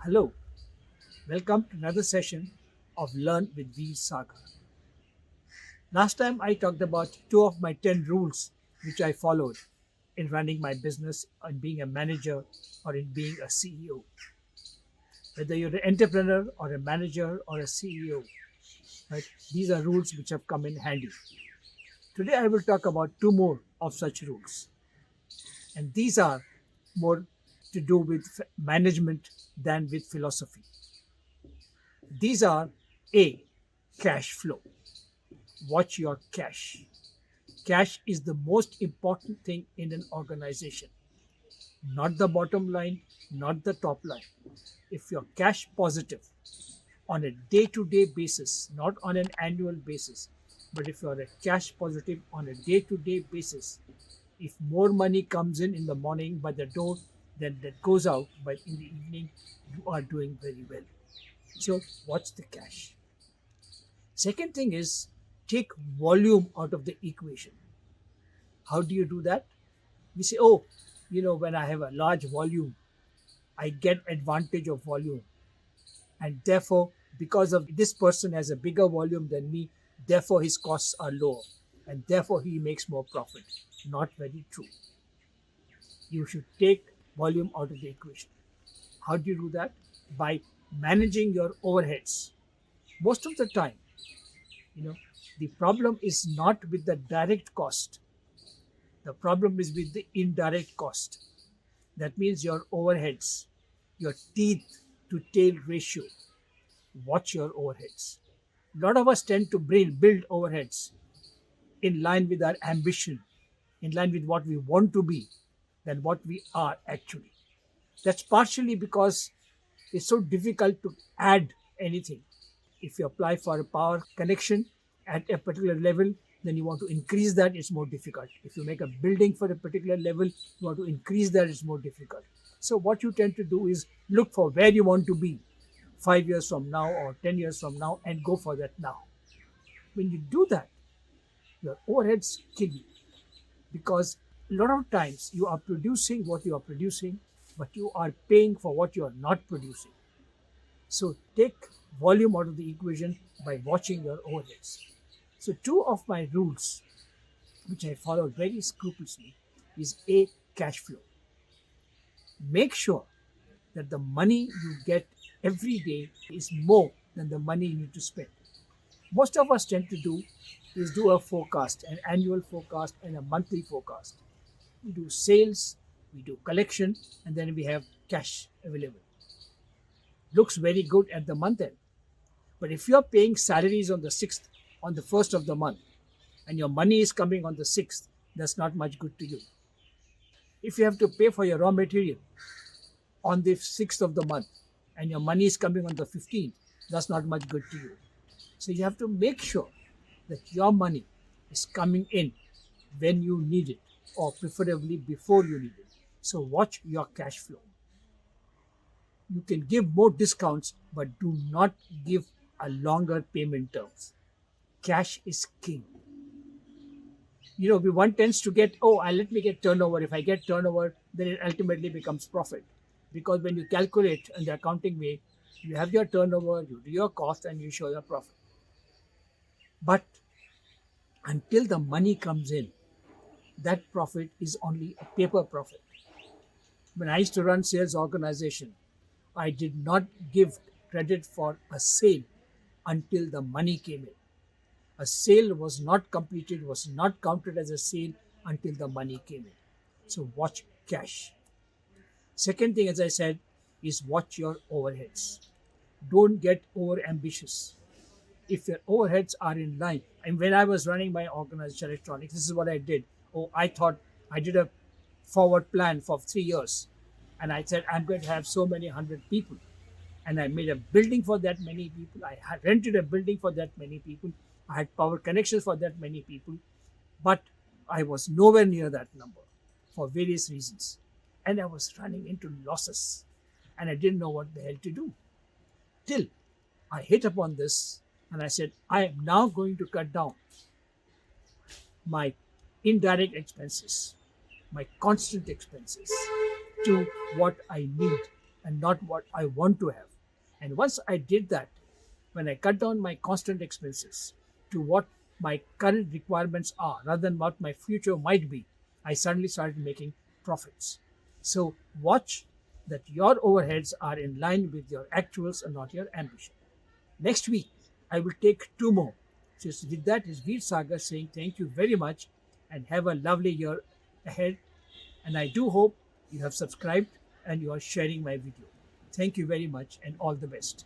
Hello, welcome to another session of Learn with Veer Sagar. Last time I talked about two of my 10 rules which I followed in running my business, in being a manager, or in being a CEO. Whether you're an entrepreneur or a manager or a CEO, right? These are rules which have come in handy. Today I will talk about two more of such rules, and these are more to do with management than with philosophy. These are A. Cash flow. Watch your cash. Cash is the most important thing in an organization, not the bottom line, not the top line. If you're cash positive on a day to day basis, not on an annual basis, but if you're a cash positive on a day to day basis, if more money comes in the morning by the door than that goes out by in the evening, you are doing very well. So watch the cash. Second thing is take volume out of the equation. How do you do that? We say, oh, when I have a large volume, I get advantage of volume. And therefore, because of this person has a bigger volume than me, therefore his costs are lower. And therefore he makes more profit. Not very true. You should take volume out of the equation. How do you do that? By managing your overheads. Most of the time, you know, the problem is not with the direct cost. The problem is with the indirect cost. That means your overheads, your teeth to tail ratio. Watch your overheads. A lot of us tend to build overheads in line with our ambition, in line with what we want to be, than what we are actually. That's partially because it's so difficult to add anything. If you apply for a power connection at a particular level, then you want to increase that, it's more difficult. If you make a building for a particular level, you want to increase that, it's more difficult. So what you tend to do is look for where you want to be 5 years from now or 10 years from now and go for that now. When you do that, your overheads kill you because a lot of times you are producing what you are producing, but you are paying for what you are not producing. So take volume out of the equation by watching your overheads. So two of my rules, which I followed very scrupulously, is A, cash flow. Make sure that the money you get every day is more than the money you need to spend. Most of us tend to do is do a forecast, an annual forecast and a monthly forecast. We do sales, we do collection, and then we have cash available. Looks very good at the month end. But if you're paying salaries on the 6th, on the 1st of the month, and your money is coming on the 6th, that's not much good to you. If you have to pay for your raw material on the 6th of the month, and your money is coming on the 15th, that's not much good to you. So you have to make sure that your money is coming in when you need it, or preferably before you need it. So watch your cash flow. You can give more discounts, but do not give a longer payment terms. Cash is king. One tends to get, let me get turnover. If I get turnover, then it ultimately becomes profit. Because when you calculate in the accounting way, you have your turnover, you do your cost, and you show your profit. But until the money comes in, that profit is only a paper profit. When I used to run sales organization, I did not give credit for a sale until the money came in. A sale was not completed, was not counted as a sale until the money came in. So watch cash. Second thing, as I said, is watch your overheads. Don't get over ambitious. If your overheads are in line, and when I was running my organization electronics, this is what I did. I thought I did a forward plan for 3 years, and I said I'm going to have so many hundred people, and I made a building for that many people. I had rented a building for that many people. I had power connections for that many people, but I was nowhere near that number for various reasons, and I was running into losses, and I didn't know what the hell to do. Till I hit upon this, and I said I am now going to cut down my indirect expenses, my constant expenses to what I need. and not what I want to have. And once I did that, when I cut down my constant expenses to what my current requirements are rather than what my future might be, I suddenly started making profits. So watch that your overheads are in line with your actuals and not your ambition. Next week, I will take two more. So with that is Veer Sagar saying thank you very much and have a lovely year ahead. And I do hope you have subscribed and you are sharing my video. Thank you very much and all the best.